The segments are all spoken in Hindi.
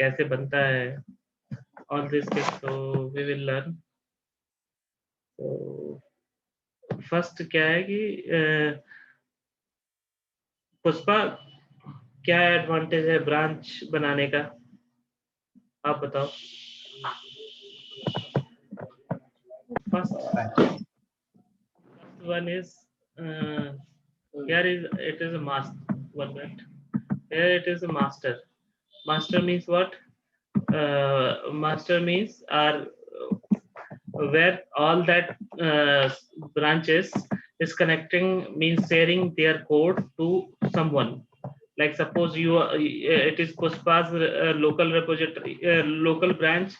कैसे बनता है, ऑल दिस थिंग्स तो वी विल लर्न। तो फर्स्ट क्या है कि पुष्पा, क्या एडवांटेज है ब्रांच बनाने का, आप बताओ। First one is here is it is a master. One minute. Here it is a master. Master means what? Master means are where all that branches is connecting, means sharing their code to someone. Like suppose you it is Pushpa's local repository, local branch.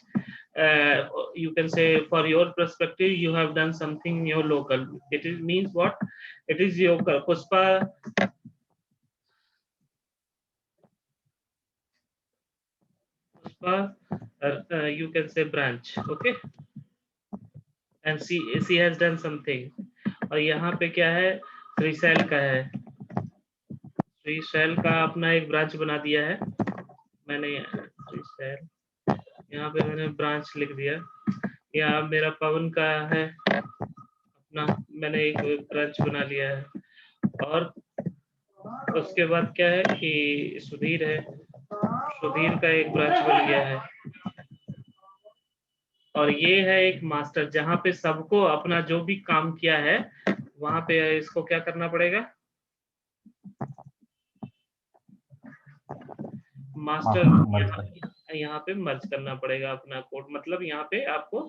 You can say for your perspective, you have done something in your local. It is means what? It is your Pushpa. Pushpa, you can say branch, okay? And she has done something. और यहाँ पे क्या है, श्रीशैल का है, श्रीशैल का अपना एक ब्रांच बना दिया है मैंने, श्रीशैल यहाँ पे मैंने ब्रांच लिख दिया। यहाँ मेरा पवन का है अपना, मैंने एक ब्रांच बना लिया है। और उसके बाद क्या है कि सुधीर है, सुधीर का एक ब्रांच बन गया है। और ये है एक मास्टर, जहाँ पे सबको अपना जो भी काम किया है वहां पे इसको क्या करना पड़ेगा, मास्टर यहाँ पे मर्ज करना पड़ेगा अपना कोड, मतलब यहाँ पे आपको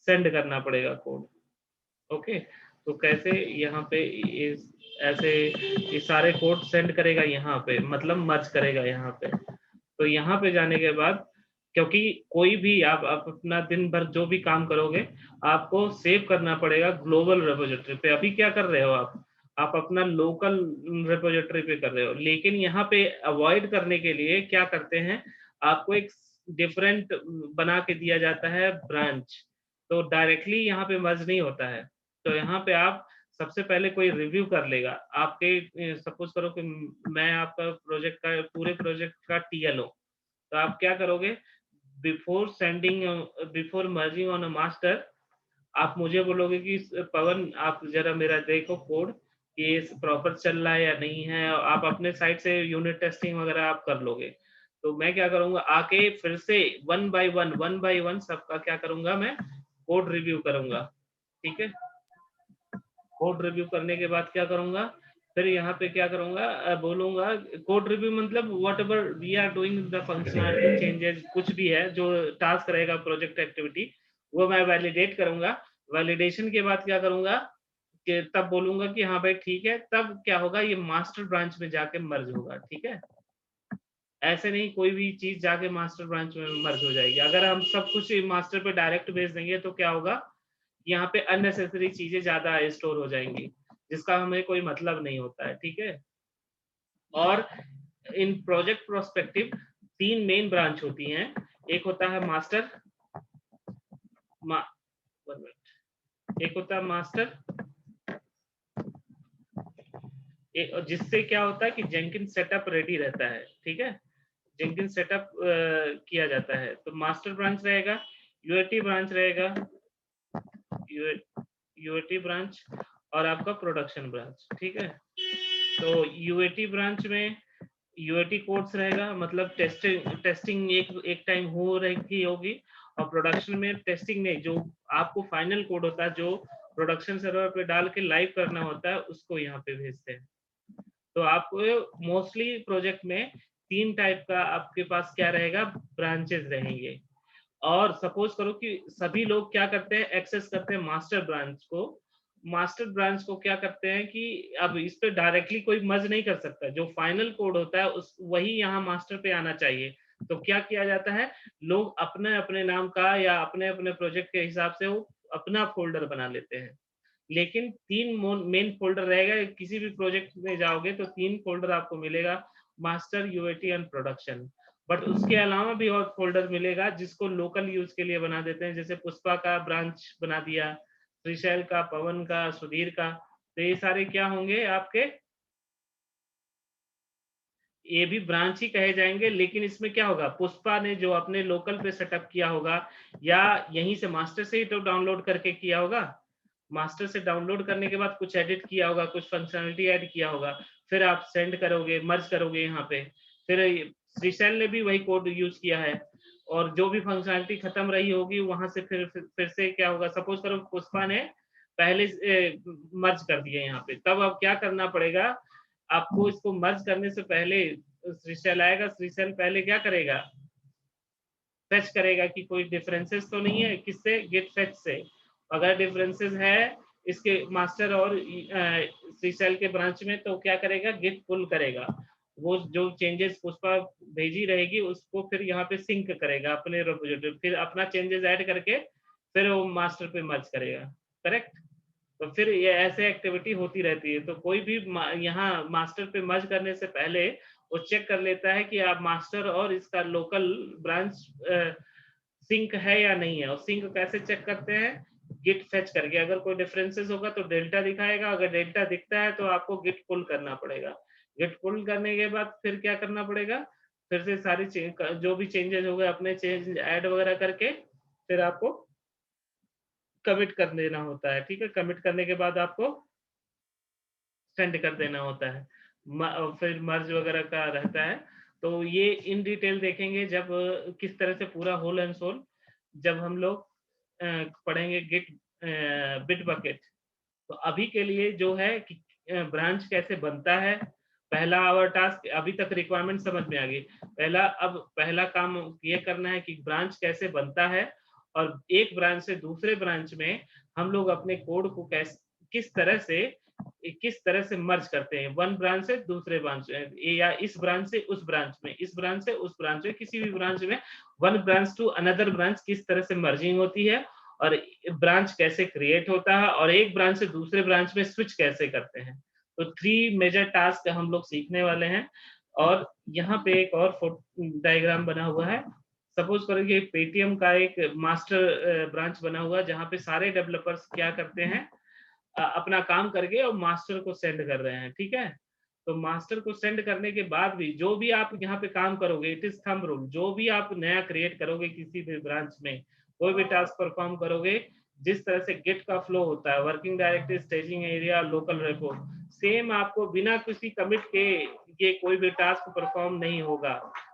सेंड करना पड़ेगा कोड। ओके, तो कैसे यहाँ पे ऐसे ये सारे कोड सेंड करेगा यहाँ पे, मतलब मर्ज करेगा यहाँ पे। तो यहाँ पे जाने के बाद, क्योंकि कोई भी आप अपना दिन भर जो भी काम करोगे आपको सेव करना पड़ेगा ग्लोबल रिपोजिटरी पे। अभी क्या कर रहे हो आप अपना लोकल रिपोजिटरी पे कर रहे हो, लेकिन यहाँ पे अवॉइड करने के लिए क्या करते हैं, आपको एक डिफरेंट बना के दिया जाता है ब्रांच, तो डायरेक्टली यहाँ पे मर्ज नहीं होता है। तो यहाँ पे आप सबसे पहले कोई रिव्यू कर लेगा आपके, सपोज करो कि मैं आपका प्रोजेक्ट का, पूरे प्रोजेक्ट का टीएल हूँ, तो आप क्या करोगे, before sending, before merging on a master, आप मुझे बोलोगे कि पवन आप जरा मेरा देखो कोड कि प्रॉपर चल रहा है या नहीं है, आप अपने साइड से यूनिट टेस्टिंग वगैरह आप कर लोगे। तो मैं क्या करूंगा, आके फिर से वन बाय वन सबका क्या करूंगा, मैं कोड रिव्यू करूंगा। ठीक है, कोड रिव्यू करने के बाद क्या करूंगा, फिर यहाँ पे क्या करूंगा, बोलूंगा कोड रिव्यू मतलब whatever we are doing the functionality changes, कुछ भी है जो टास्क रहेगा प्रोजेक्ट एक्टिविटी, वो मैं वैलिडेट करूंगा। वैलिडेशन के बाद क्या करूंगा कि तब बोलूंगा कि हाँ भाई ठीक है, तब क्या होगा, ये मास्टर ब्रांच में जाके मर्ज होगा। ठीक है, ऐसे नहीं कोई भी चीज जाके मास्टर ब्रांच में मर्ज हो जाएगी। अगर हम सब कुछ मास्टर पे डायरेक्ट भेज देंगे तो क्या होगा, यहाँ पे अननेसेसरी चीजें ज्यादा स्टोर हो जाएंगी जिसका हमें कोई मतलब नहीं होता है। ठीक है, और इन प्रोजेक्ट प्रोस्पेक्टिव 3 मेन ब्रांच होती हैं। एक होता है मास्टर, एक होता है मास्टर, जिससे क्या होता है कि जेंकिन सेटअप रेडी रहता है। ठीक है, जेंकिन सेटअप किया जाता है। तो मास्टर ब्रांच रहेगा, यूएटी ब्रांच रहेगा, यूएटी ब्रांच और आपका प्रोडक्शन ब्रांच। ठीक है, तो यूएटी ब्रांच में यूएटी कोड्स रहेगा, मतलब टेस्टिंग एक टाइम हो रही होगी, और प्रोडक्शन में टेस्टिंग नहीं, जो आपको फाइनल कोड होता है जो प्रोडक्शन सर्वर पे डाल के लाइव करना होता है, उसको यहाँ पे भेजते हैं। तो आपको मोस्टली प्रोजेक्ट में 3 टाइप का आपके पास क्या रहेगा, ब्रांचेस रहेंगे। और सपोज करो कि सभी लोग क्या करते हैं, एक्सेस करते हैं मास्टर ब्रांच को। मास्टर ब्रांच को क्या करते हैं कि अब इस पे डायरेक्टली कोई मर्ज नहीं कर सकता, जो फाइनल कोड होता है उस वही यहाँ मास्टर पे आना चाहिए। तो क्या किया जाता है, लोग अपने अपने नाम का या अपने अपने प्रोजेक्ट के हिसाब से वो अपना फोल्डर बना लेते हैं। लेकिन 3 मेन फोल्डर रहेगा, किसी भी प्रोजेक्ट में जाओगे तो 3 फोल्डर आपको मिलेगा, master, UAT and production. But उसके अलावा भी और फोल्डर मिलेगा जिसको लोकल यूज के लिए बना देते हैं, जैसे पुष्पा का ब्रांच बना दिया, श्रीशैल का, पवन का, सुधीर का। तो ये सारे क्या होंगे आपके, ये भी ब्रांच ही कहे जाएंगे, लेकिन इसमें क्या होगा, पुष्पा ने जो अपने लोकल पे सेटअप किया होगा या यहीं से मास्टर से ही तो डाउनलोड करके किया होगा, मास्टर से डाउनलोड करने के बाद कुछ एडिट किया होगा, कुछ फंक्शनलिटी ऐड किया होगा, फिर आप सेंड करोगे, मर्ज करोगे यहाँ पे, फिर श्रीशैल ने भी वही कोड यूज किया है, और जो भी फंक्शनलिटी खत्म रही होगी वहां से फिर से क्या होगा, सपोज करो पुष्पा ने पहले मर्ज कर दिया यहाँ पे, तब अब क्या करना पड़ेगा आपको, इसको मर्ज करने से पहले श्रीशैल आएगा, श्रीशैल पहले क्या करेगा, फेच करेगा कि कोई डिफरेंसेस तो नहीं है, किससे, गेट फेच से, अगर डिफरेंसेस है इसके मास्टर और श्रीशैल के ब्रांच में तो क्या करेगा, गेट पुल करेगा, वो जो चेंजेस पुष्पा भेजी रहेगी उसको फिर यहाँ पे सिंक करेगा अपने रिपोजिटरी, फिर अपना चेंजेस ऐड करके फिर वो मास्टर पे मर्ज करेगा, करेक्ट। तो फिर ये ऐसे एक्टिविटी होती रहती है, तो कोई भी यहाँ मास्टर पे मर्ज करने से पहले वो चेक कर लेता है कि आप मास्टर और इसका लोकल ब्रांच सिंक है या नहीं है, और सिंक कैसे चेक करते हैं, गिट फेच करके, अगर कोई डिफरेंसेस होगा तो डेल्टा दिखाएगा, अगर डेल्टा दिखता है तो आपको गिट पुल करना पड़ेगा, गिट पुल करने के बाद फिर क्या करना पड़ेगा, फिर से सारी जो भी चेंजेस हो गए अपने चेंज ऐड वगैरह करके फिर आपको कमिट कर देना होता है, ठीक है, कमिट करने के बाद आपको सेंड कर देना होता है, फिर मर्ज वगैरह का रहता है। तो ये इन डिटेल देखेंगे जब किस तरह से पूरा होल एंड सोल जब हम लोग पढ़ेंगे गिट बिट बकेट। तो अभी के लिए जो है कि ब्रांच कैसे बनता है, पहला आवर टास्क, अभी तक रिक्वायरमेंट समझ में आ गई, पहला काम ये करना है कि ब्रांच कैसे बनता है, और एक ब्रांच से दूसरे ब्रांच में हम लोग अपने कोड को किस तरह से मर्ज करते हैं, वन ब्रांच से दूसरे ब्रांच में, या इस ब्रांच से उस ब्रांच में, इस ब्रांच से उस ब्रांच में, किसी भी ब्रांच में one branch to another branch किस तरह से मर्जिंग होती है, और ब्रांच कैसे क्रिएट होता है, और एक ब्रांच से दूसरे ब्रांच में स्विच कैसे करते हैं। तो 3 मेजर टास्क हम लोग सीखने वाले हैं। और यहाँ पे एक और डायग्राम बना हुआ है, सपोज करो कि पेटीएम का एक मास्टर ब्रांच बना हुआ है जहाँ पे सारे डेवलपर्स क्या करते हैं, अपना काम करके और मास्टर को सेंड कर रहे हैं, ठीक है। तो मास्टर को सेंड करने के बाद भी जो भी आप यहाँ पे काम करोगे, इट इज थंब रूल, जो भी आप नया क्रिएट करोगे किसी भी ब्रांच में, कोई भी टास्क परफॉर्म करोगे, जिस तरह से गेट का फ्लो होता है, working directory, staging area, local repo, same आपको बिना किसी कमिट के ये कोई भी टास्क परफॉर्म नहीं होगा।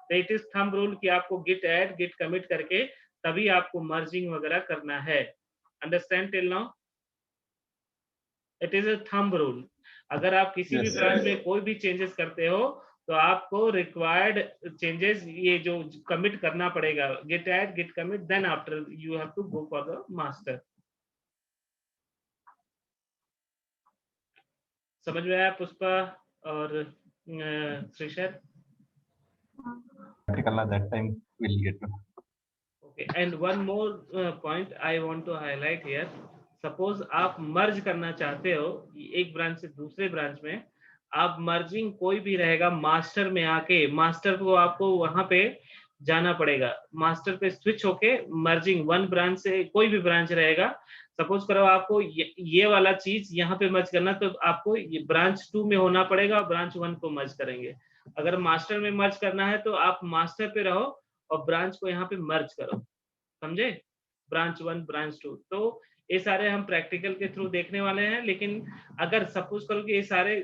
तो इट इज थंब रूल कि आपको गिट ऐड गिट कमिट करके तभी आपको मर्जिंग वगैरह करना है। Understand till now? It is a thumb rule. अगर आप किसी भी ब्रांच में कोई भी चेंजेस करते हो तो आपको रिक्वायर्ड चेंजेस ये जो कमिट करना पड़ेगा, git add git commit, then after you have to go for the master. समझ में आया पुष्पा और श्रीशर? that time we'll get to. Okay, and one more point I want to highlight here. Suppose आप मर्ज करना चाहते हो एक ब्रांच से दूसरे ब्रांच में, आप मर्जिंग कोई भी रहेगा मास्टर में आके, मास्टर को आपको वहां पे जाना पड़ेगा, मास्टर पे स्विच होके मर्जिंग वन ब्रांच से, कोई भी ब्रांच रहेगा, सपोज करो आपको ये वाला चीज यहाँ पे मर्ज करना, तो आपको ये ब्रांच 2 में होना पड़ेगा और ब्रांच 1 को मर्ज करेंगे। अगर मास्टर में मर्ज करना है तो आप मास्टर पे रहो और ब्रांच को यहाँ पे मर्ज करो, समझे, ब्रांच 1 ब्रांच 2। तो ये सारे हम प्रैक्टिकल के थ्रू देखने वाले हैं। लेकिन अगर सपोज करो कि ये सारे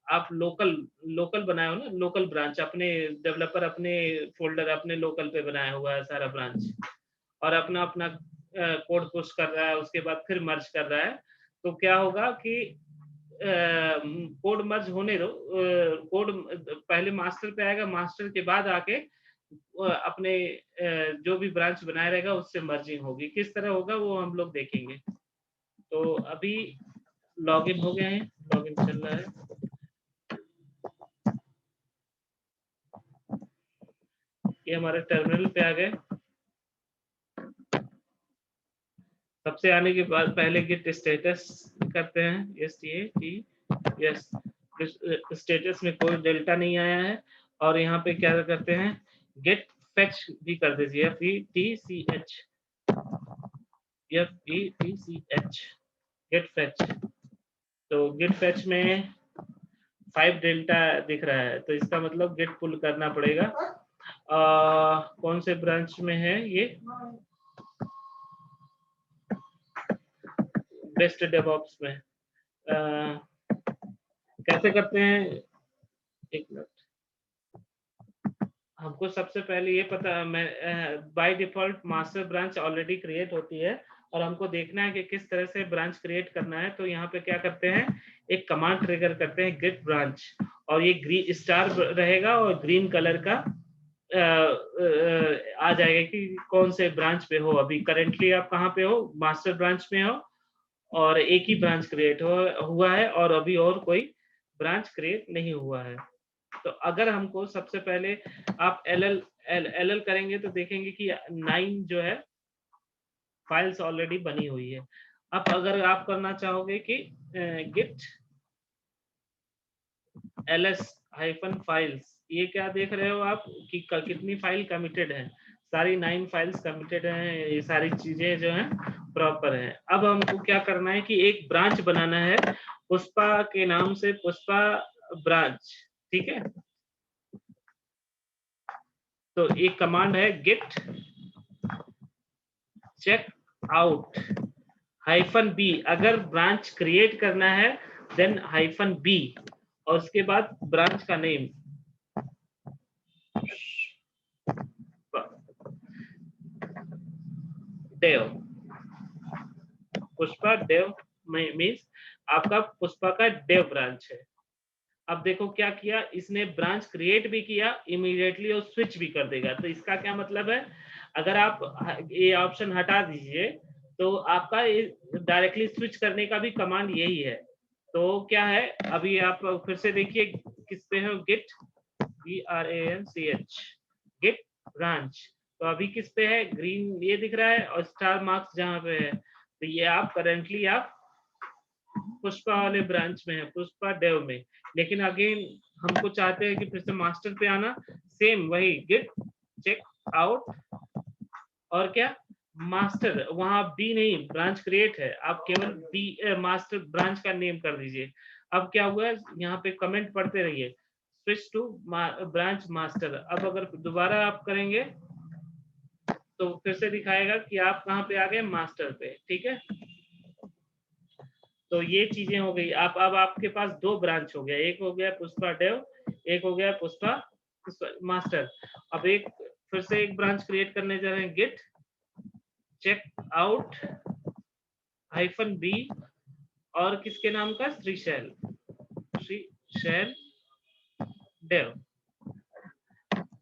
आप लोकल बनाए हो ना, लोकल ब्रांच, अपने डेवलपर अपने फोल्डर अपने लोकल पे बनाया हुआ है सारा ब्रांच, और अपना अपना कोड पुश कर रहा है, उसके बाद फिर मर्ज कर रहा है, तो क्या होगा कि कोड मर्ज होने दो, कोड पहले मास्टर पे आएगा, मास्टर के बाद आके अपने जो भी ब्रांच बनाया रहेगा उससे मर्जिंग होगी, किस तरह होगा वो हम लोग देखेंगे। तो अभी लॉगिन हो गए हैं, लॉगिन चल रहा है। ये हमारे टर्मिनल पे आ गए। सबसे आने के बाद पहले गेट स्टेटस करते हैं, यस, स्टेटस में कोई डेल्टा नहीं आया है, और यहाँ पे क्या करते हैं, गेट फेच भी कर दीजिए, FETCH, गेट फेच। तो गेट फेच में 5 डेल्टा दिख रहा है, तो इसका मतलब गेट पुल करना पड़ेगा। कौन से ब्रांच में है ये? बेस्ट डेवऑप्स में। कैसे करते हैं? एक मिनट, हमको सबसे पहले ये पता, मैं by default master branch already create होती है और हमको देखना है कि किस तरह से ब्रांच क्रिएट करना है। तो यहाँ पे क्या करते हैं, एक कमांड ट्रिगर करते हैं गेट ब्रांच, और ये ग्रीन स्टार रहेगा और ग्रीन कलर का आ जाएगा कि कौन से ब्रांच पे हो। अभी करेंटली आप कहाँ पे हो? मास्टर ब्रांच में हो और एक ही ब्रांच क्रिएट हुआ है और अभी और कोई ब्रांच क्रिएट नहीं हुआ है। तो अगर हमको सबसे पहले आप एल करेंगे तो देखेंगे कि 9 जो है फाइल्स ऑलरेडी बनी हुई है। अब अगर आप करना चाहोगे कि गिट ls-files, ये क्या देख रहे हो आप कि कितनी फाइल कमिटेड है? सारी 9 फाइल्स कमिटेड हैं, ये सारी चीजें जो हैं प्रॉपर हैं। अब हमको क्या करना है कि एक ब्रांच बनाना है पुष्पा के नाम से, पुष्पा ब्रांच, ठीक है। तो एक कमांड है गिट चेक आउट -b, अगर ब्रांच क्रिएट करना है देन -b, और उसके बाद ब्रांच का नेम देव, पुष्पा देव मीन्स आपका पुष्पा का देव ब्रांच है। अब देखो क्या किया इसने, ब्रांच क्रिएट भी किया इमीडिएटली और स्विच भी कर देगा। तो इसका क्या मतलब है, अगर आप ये ऑप्शन हटा दीजिए तो आपका डायरेक्टली स्विच करने का भी कमांड यही है। तो क्या है, अभी आप फिर से देखिए किस पे है, गिट branch गिट ब्रांच, तो अभी किस पे है, ग्रीन ये दिख रहा है और स्टार मार्क्स जहाँ पे है। तो ये आप करेंटली आप पुष्पा वाले ब्रांच में है, पुष्पा डेव में। लेकिन अगेन हमको चाहते हैं कि फिर से मास्टर पे आना, सेम वही गिट चेक आउट और क्या मास्टर, वहां बी नहीं, ब्रांच क्रिएट है, आप केवल बी मास्टर ब्रांच का नेम कर दीजिए। अब क्या हुआ, यहाँ पे कमेंट पढ़ते रहिए, स्विच टू ब्रांच मास्टर। अब अगर दोबारा आप करेंगे तो फिर से दिखाएगा कि आप कहाँ पे आ गए, मास्टर पे, ठीक है। तो ये चीजें हो गई। आप अब आपके पास 2 ब्रांच हो गया, एक हो गया पुष्पा डेव, एक हो गया पुष्पा मास्टर। अब एक फिर से एक ब्रांच क्रिएट करने जा रहे हैं, गिट चेक आउट -b, और किसके नाम का, श्रीशैल डेव।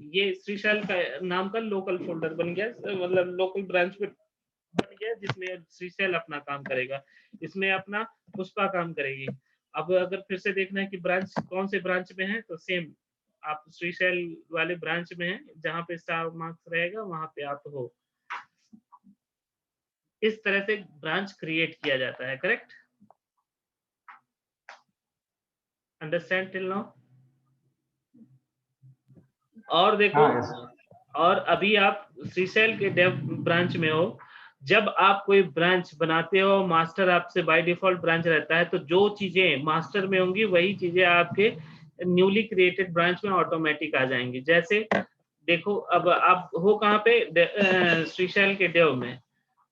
ये श्रीशैल का नाम का लोकल फोल्डर बन गया, मतलब लोकल ब्रांच में बन गया, जिसमें श्रीशैल अपना काम करेगा, इसमें अपना पुष्पा काम करेगी। अब अगर फिर से देखना है कि ब्रांच कौन से ब्रांच में है, तो सेम आप श्रीशैल वाले ब्रांच में है, जहाँ पे स्टार मार्क्स रहेगा वहां पे आप हो। इस तरह से ब्रांच क्रिएट किया जाता है, करेक्ट? Understand till now? और देखो, और अभी आप श्रीशैल के डेव ब्रांच में हो, जब आप कोई ब्रांच बनाते हो, मास्टर आपसे बाय डिफॉल्ट ब्रांच रहता है, तो जो चीजें मास्टर में होंगी वही चीजें आपके न्यूली क्रिएटेड ब्रांच में ऑटोमेटिक आ जाएंगी। जैसे देखो, अब आप हो कहाँ पे, श्रीशैल के डेव में।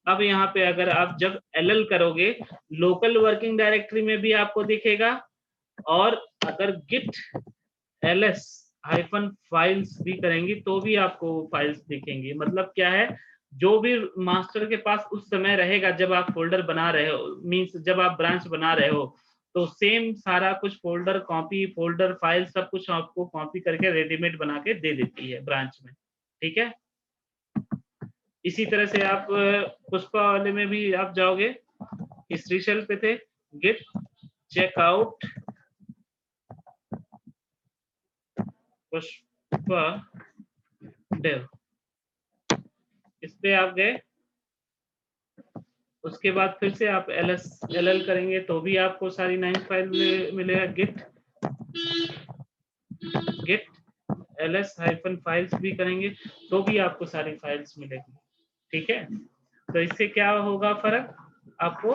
अब यहाँ पे अगर आप जब एल करोगे, लोकल वर्किंग डायरेक्टरी में भी आपको दिखेगा, और अगर गिट ls-files भी करेंगे तो भी आपको फाइल्स दिखेंगी। मतलब क्या है, जो भी मास्टर के पास उस समय रहेगा जब आप फोल्डर बना रहे हो, मींस जब आप ब्रांच बना रहे हो, तो सेम सारा कुछ फोल्डर कॉपी, फोल्डर फाइल सब कुछ आपको कॉपी करके रेडीमेड बना के दे देती है ब्रांच में, ठीक है। इसी तरह से आप पुष्पा वाले में भी आप जाओगे, श्रीशैल पे थे, गिट चेकआउट पुष्पा डेव, इस पे आप गए। उसके बाद फिर से आप ll करेंगे तो भी आपको सारी 9 फाइल मिलेगा, गिट ls-files भी करेंगे तो भी आपको सारी फाइल्स मिलेगी, ठीक है। तो इससे क्या होगा फर्क आपको,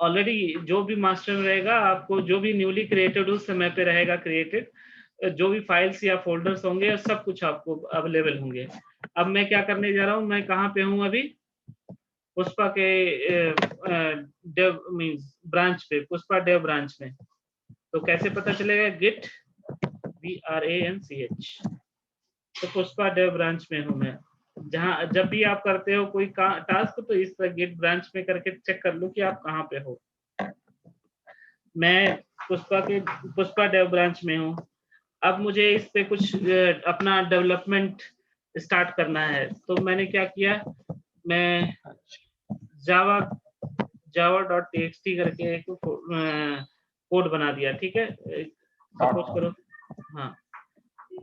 ऑलरेडी जो भी मास्टर में रहेगा, आपको जो भी न्यूली क्रिएटेड उस समय पे रहेगा क्रिएटेड, जो भी फाइल्स या फोल्डर्स होंगे सब कुछ आपको अवेलेबल होंगे। अब मैं क्या करने जा रहा हूँ, मैं कहाँ पे हूँ अभी, पुष्पा के डेव मींस ब्रांच पे, पुष्पा डेव ब्रांच में। तो कैसे पता चलेगा, गिट branch, तो पुष्पा डेव ब्रांच में हूँ मैं। जहाँ जब भी आप करते हो कोई टास्क, तो इस तरह गिट ब्रांच में करके चेक कर लो कि आप कहाँ पे हो। मैं पुष्पा डेव ब्रांच में हूँ। अब मुझे इस पे कुछ अपना डेवलपमेंट स्टार्ट करना है, तो मैंने क्या किया, मैं java.txt करके एक कोड बना दिया। ठीक है, सपोज करो, हाँ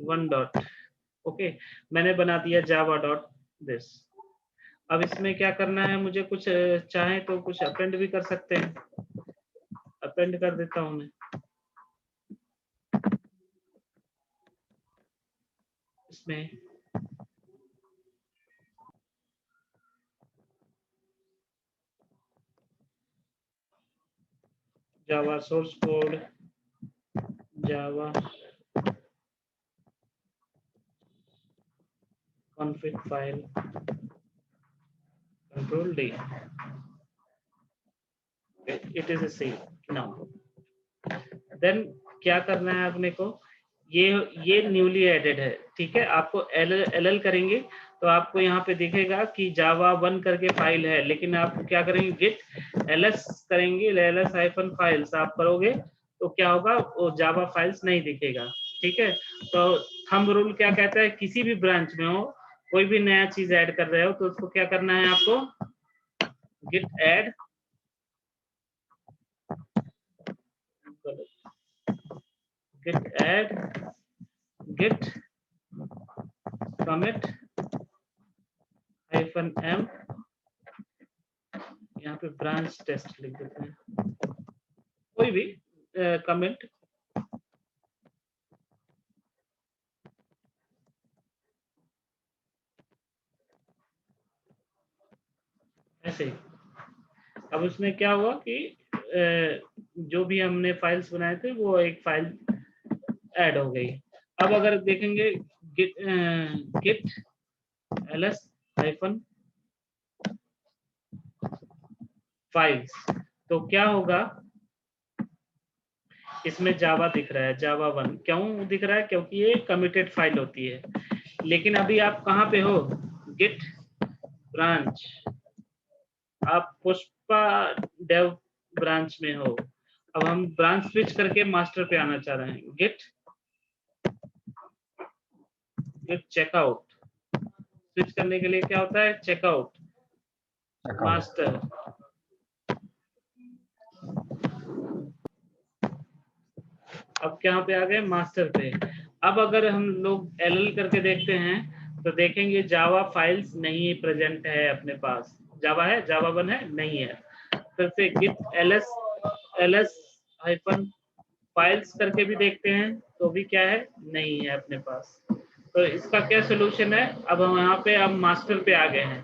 1 डॉट, ओके, मैंने बना दिया java.this। अब इसमें क्या करना है, मुझे कुछ चाहे तो कुछ अपेंड भी कर सकते हैं, अपेंड कर देता हूँ मैं इसमें। Java source code, Java config file, control D, it is a C now। Then क्या करना है अपने को, ये न्यूली एडेड है। ठीक है, आपको एल करेंगे तो आपको यहाँ पे दिखेगा कि जावा 1 करके फाइल है, लेकिन आप क्या करेंगे, गिट ls करेंगे, ls-files आप करोगे तो क्या होगा, वो जावा फाइल्स नहीं दिखेगा। ठीक है, तो थंब रूल क्या कहता है, किसी भी ब्रांच में हो, कोई भी नया चीज ऐड कर रहे हो तो उसको क्या करना है आपको, git add, git add, git commit -m, यहाँ पे ब्रांच टेस्ट लिख देते हैं, कोई भी कमेंट, ऐसे। अब उसमें क्या हुआ कि जो भी हमने फाइल्स बनाए थे वो एक फाइल ऐड हो गई। अब अगर देखेंगे git ls-files, तो क्या होगा, इसमें जावा दिख रहा है, जावा 1 क्यों दिख रहा है, क्योंकि ये कमिटेड फाइल होती है। लेकिन अभी आप कहाँ पे हो, गिट ब्रांच, आप पुष्पा डेव ब्रांच में हो। अब हम ब्रांच स्विच करके मास्टर पे आना चाह रहे हैं, गिट चेकआउट, स्विच करने के लिए क्या होता है, चेकआउट मास्टर। अब क्या पे आ गए, मास्टर पे। अब अगर हम लोग एल करके देखते हैं तो देखेंगे जावा फाइल्स नहीं प्रेजेंट है अपने पास। जावा है, जावा 1 है, नहीं है। फिर से गिट ls-files करके भी देखते हैं तो भी क्या है, नहीं है अपने पास। तो इसका क्या सोल्यूशन है, अब हम यहाँ पे अब मास्टर पे आ गए हैं।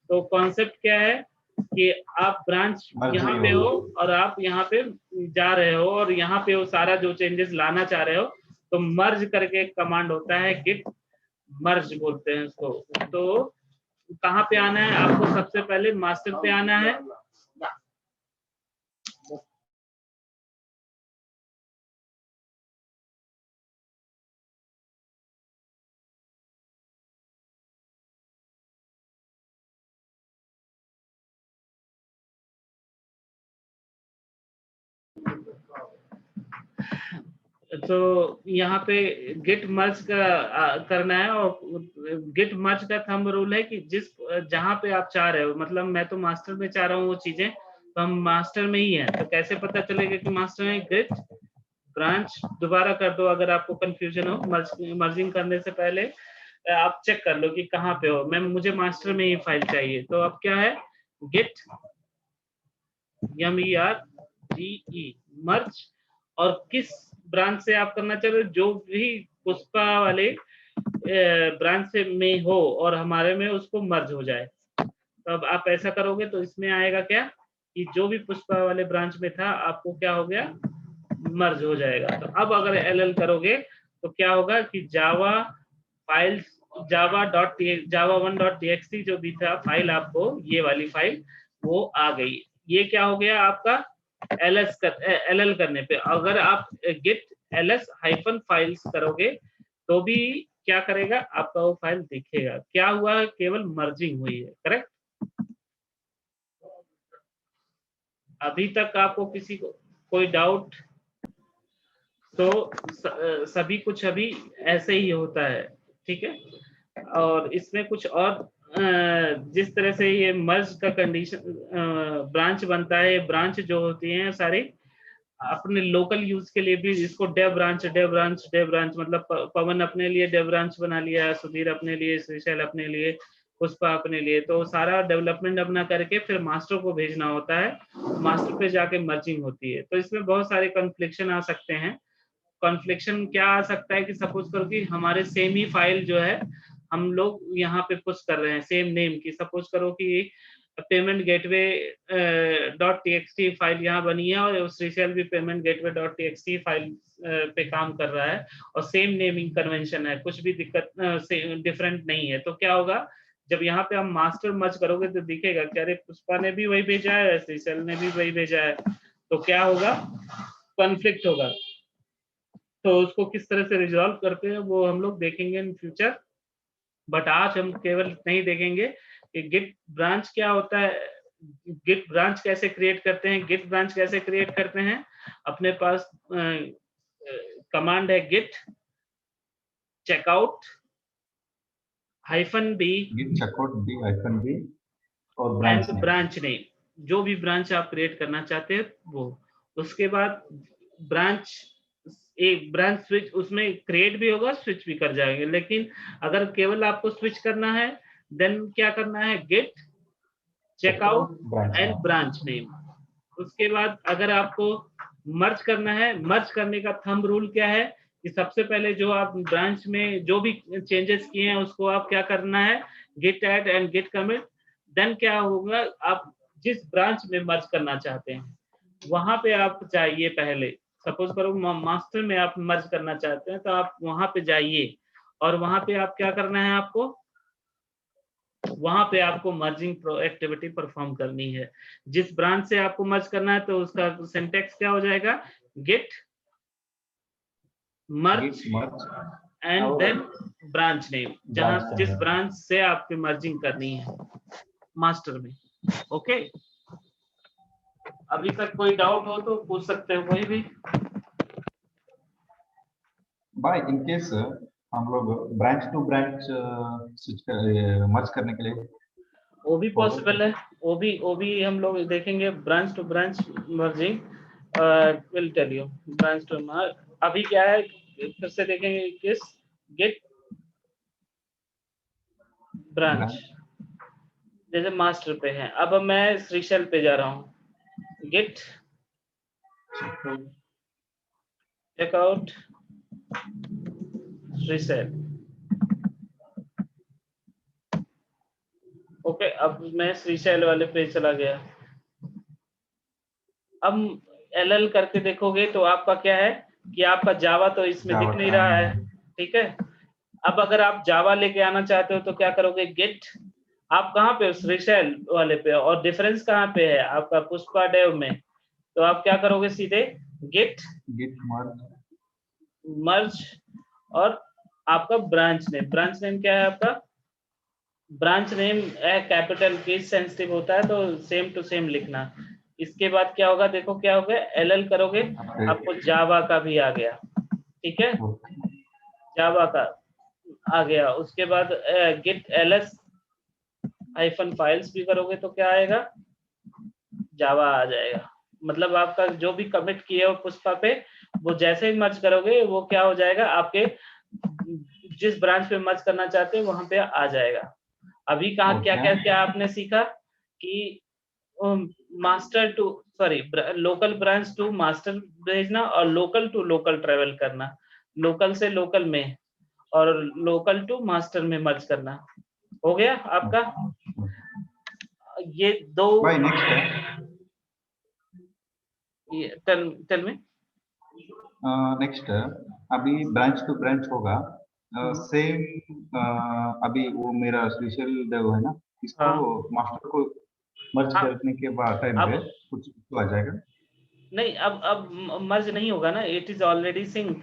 तो कॉन्सेप्ट क्या है कि आप ब्रांच यहाँ पे हो और आप यहाँ पे जा रहे हो और यहाँ पे वो सारा जो चेंजेस लाना चाह रहे हो, तो मर्ज करके एक कमांड होता है, गिट मर्ज बोलते हैं उसको। तो कहाँ पे आना है आपको, सबसे पहले मास्टर पे आना है, तो यहाँ पे गिट मर्ज का करना है। और गिट मर्ज का थंब रूल है कि जिस जहाँ पे आप चाह रहे हो, मतलब मैं तो मास्टर में चाह रहा हूँ वो चीजें, तो हम मास्टर में ही है। तो कैसे पता चलेगा कि मास्टर में, गिट ब्रांच दोबारा कर दो अगर आपको कंफ्यूजन हो, मर्जिंग करने से पहले आप चेक कर लो कि कहाँ पे हो। मैं मुझे मास्टर में ही फाइल चाहिए, तो अब क्या है, गिट MERGE मर्ज, और किस ब्रांच से आप करना चाह रहे हो, जो भी पुष्पा वाले ब्रांच से में हो और हमारे में उसको मर्ज हो जाए। तो अब आप ऐसा करोगे तो इसमें आएगा क्या, कि जो भी पुष्पा वाले ब्रांच में था आपको क्या हो गया, मर्ज हो जाएगा। तो अब अगर एलएल करोगे तो क्या होगा कि जावा फाइल्स जावा 1.txt जो भी था फाइल, आपको ये वाली फाइल वो आ गई। ये क्या हो गया आपका एलएल करने पे। अगर आप गिट ls हाइफन फाइल्स करोगे तो भी क्या करेगा, आपका वो फाइल दिखेगा। क्या हुआ, केवल मर्जिंग हुई है। करेक्ट। अभी तक आपको किसी को कोई डाउट? तो सभी कुछ अभी ऐसे ही होता है, ठीक है। और इसमें कुछ और जिस तरह से ये मर्ज का कंडीशन ब्रांच बनता है, ब्रांच जो होती हैं सारी अपने लोकल यूज के लिए भी, इसको डेव ब्रांच मतलब पवन अपने लिए डेव ब्रांच बना लिया, सुधीर अपने लिए, श्रीशैल अपने लिए, पुष्पा अपने लिए। तो सारा डेवलपमेंट अपना करके फिर मास्टर को भेजना होता है, मास्टर पे जाके मर्जिंग होती है। तो इसमें बहुत सारे कॉन्फ्लिक्शन आ सकते हैं। कॉन्फ्लिक्शन क्या आ सकता है कि सपोज करो कि हमारे सेम ही फाइल जो है हम लोग यहाँ पे पुश कर रहे हैं सेम नेम की। सपोज करो कि पेमेंट गेटवे .txt फाइल यहाँ बनी है और श्रीशैल भी पेमेंट गेटवे .txt फाइल पे काम कर रहा है और सेम नेमिंग कन्वेंशन है, कुछ भी दिक्कत डिफरेंट नहीं है। तो क्या होगा, जब यहाँ पे हम मास्टर मर्ज करोगे तो दिखेगा कि अरे पुष्पा ने भी वही भेजा है, श्रीशैल ने भी वही भेजा है। तो क्या होगा, कॉन्फ्लिक्ट होगा। तो उसको किस तरह से रिजॉल्व करते हैं वो हम लोग देखेंगे इन फ्यूचर। बट आज हम केवल इतना ही देखेंगे कि गिट ब्रांच क्या होता है, गिट ब्रांच कैसे क्रिएट करते हैं। गिट ब्रांच कैसे क्रिएट करते हैं, अपने पास कमांड है git checkout -b git checkout b hyphen b और ब्रांच एंड ब्रांच नेम, जो भी ब्रांच आप क्रिएट करना चाहते हैं वो। उसके बाद ब्रांच, एक ब्रांच स्विच उसमें क्रिएट भी होगा, स्विच भी कर जाएंगे। लेकिन अगर केवल आपको स्विच करना है देन क्या करना है, git checkout and branch name. उसके बाद अगर आपको मर्ज करना है, मर्ज करने का थंब रूल क्या है कि सबसे पहले जो आप ब्रांच में जो भी चेंजेस किए हैं उसको आप क्या करना है, git add and git commit. Then क्या होगा, आप जिस ब्रांच में मर्ज करना चाहते हैं वहां पे आप जाइए। पहले सपोज करो मास्टर में आप मर्ज करना चाहते हैं तो आप वहां पे जाइए और वहां पे आप क्या करना है, आपको वहां पे आपको मर्जिंग एक्टिविटी परफॉर्म करनी है। जिस ब्रांच से आपको मर्ज करना है तो उसका सिंटैक्स क्या हो जाएगा, git merge and then branch name, जहां जिस ब्रांच से आपकी मर्जिंग करनी है मास्टर में। ओके, अभी तक कोई डाउट हो तो पूछ सकते हो कोई भी। भाई इन केस हम लोग ब्रांच टू ब्रांच स्विच कर मर्ज करने के लिए वो भी पॉसिबल है, वो भी हम लोग देखेंगे। Branch to branch merging will tell you branch to. अभी क्या है फिर से देखेंगे किस गेट ब्रांच, जैसे मास्टर पे है। अब मैं श्रीशैल पे जा रहा हूँ, गेट चेकआउट श्रीशैल। ओके, अब मैं श्रीशैल वाले पे चला गया। अब एलएल करके देखोगे तो आपका क्या है कि आपका जावा तो इसमें दिख नहीं रहा है, ठीक है। अब अगर आप जावा लेके आना चाहते हो तो क्या करोगे, गेट, आप कहाँ पे हो, श्रीशैल वाले पे, और डिफरेंस कहाँ पे है आपका, पुष्पा डेव में। तो आप क्या करोगे, सीधे गेट मर्ज और आपका ब्रांच नेम क्या है आपका, branch name capital case sensitive होता है तो सेम टू सेम लिखना। इसके बाद क्या होगा, देखो क्या होगा, एलएल करोगे आपको जावा का भी आ गया, ठीक है, जावा का आ गया। उसके बाद गिट ls हाइफन फाइल्स भी करोगे तो क्या आएगा, जावा आ जाएगा। मतलब आपका जो भी कमिट किए हो पुष्पा पे, वो जैसे ही मर्ज करोगे वो क्या हो जाएगा, आपके जिस ब्रांच पे मर्ज करना चाहते हैं वहां पे आ जाएगा। अभी कहा क्या आपने सीखा कि master to sorry local branch to master भेजना और लोकल टू लोकल ट्रेवल करना, लोकल से लोकल में और लोकल टू मास्टर में मर्ज करना। हो गया आपका ये दो। Tell me. नेक्स्ट अभी ब्रांच टू ब्रांच होगा, सेम अभी वो मेरा स्पेशल देव है ना, इसको मास्टर को मर्ज करने के बाद टाइम पे कुछ तो आ जाएगा। नहीं, अब मर्ज नहीं होगा ना, इट इज ऑलरेडी सिंक,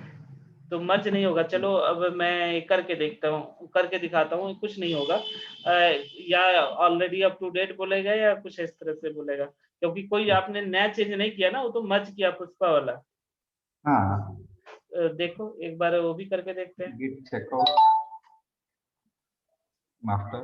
तो मर्ज नहीं होगा। चलो अब मैं करके देखता हूँ, करके दिखाता हूँ, कुछ नहीं होगा। या ऑलरेडी अप टू डेट बोलेगा या कुछ इस तरह से बोलेगा, क्योंकि कोई आपने नया चेंज नहीं किया ना, वो तो मर्ज किया पुष्पा वाला। हाँ, देखो एक बार वो भी करके देखते हैं। Git checkout master,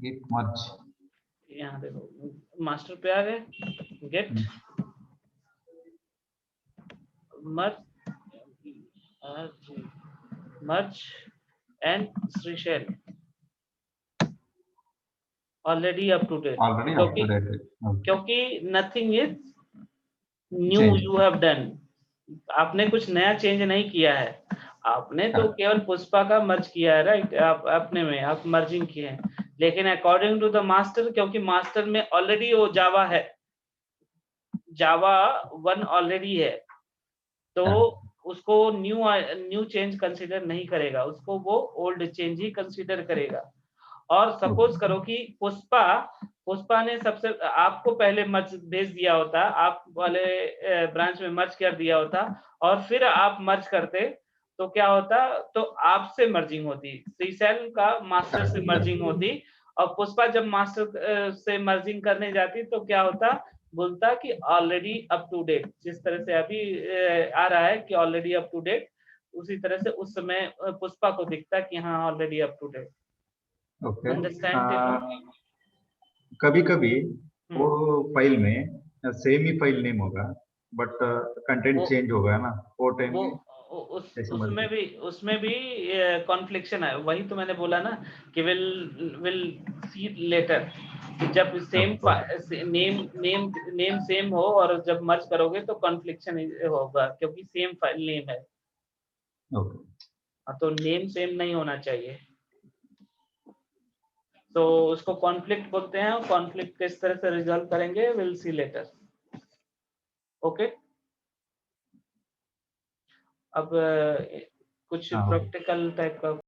git merge, यहाँ देखो मास्टर पे आ गए, गेट मर्ज एंड श्रीशैल ऑलरेडी अप टू डेट, क्योंकि nothing is new you have done. आपने कुछ नया चेंज नहीं किया है, आपने तो केवल पुष्पा का मर्ज किया है, राइट। आप अपने में आप मर्जिंग किए हैं, लेकिन अकॉर्डिंग टू द मास्टर, क्योंकि मास्टर में ऑलरेडी वो जावा है, जावा 1 ऑलरेडी है, तो उसको न्यू चेंज कंसीडर नहीं करेगा, उसको वो ओल्ड चेंज ही कंसीडर करेगा। और सपोज करो कि पुष्पा ने सबसे आपको पहले मर्ज भेज दिया होता, आप वाले ब्रांच में मर्ज कर दिया होता, और फिर आप मर्ज करते, तो क्या होता, तो आपसे मर्जिंग होती, श्रीशैल का मास्टर से मर्जिंग होती, और पुष्पा जब मास्टर से मर्जिंग करने जाती तो क्या होता, बोलता कि ऑलरेडी अप टू डेट, जिस तरह से अभी आ रहा है कि ऑलरेडी अप टू डेट, उसी तरह से उस समय पुष्पा को दिखता कि हाँ already up to date. Okay. Understand? कभी कभी वो फाइल में सेम ही फाइल नेम होगा, बट कंटेंट चेंज होगा ना, वो टाइम में उसमें भी कॉन्फ्लिक्शन है। वही तो मैंने बोला ना कि विल सी लेटर, जब सेम नेम सेम हो और जब मर्ज करोगे तो कॉन्फ्लिक्शन होगा, क्योंकि सेम फाइल नेम है। तो नेम सेम नहीं होना चाहिए, तो उसको कॉन्फ्लिक्ट बोलते हैं। और कॉन्फ्लिक्ट किस तरह से रिजॉल्व करेंगे, विल सी लेटर। ओके, अब कुछ प्रैक्टिकल टाइप का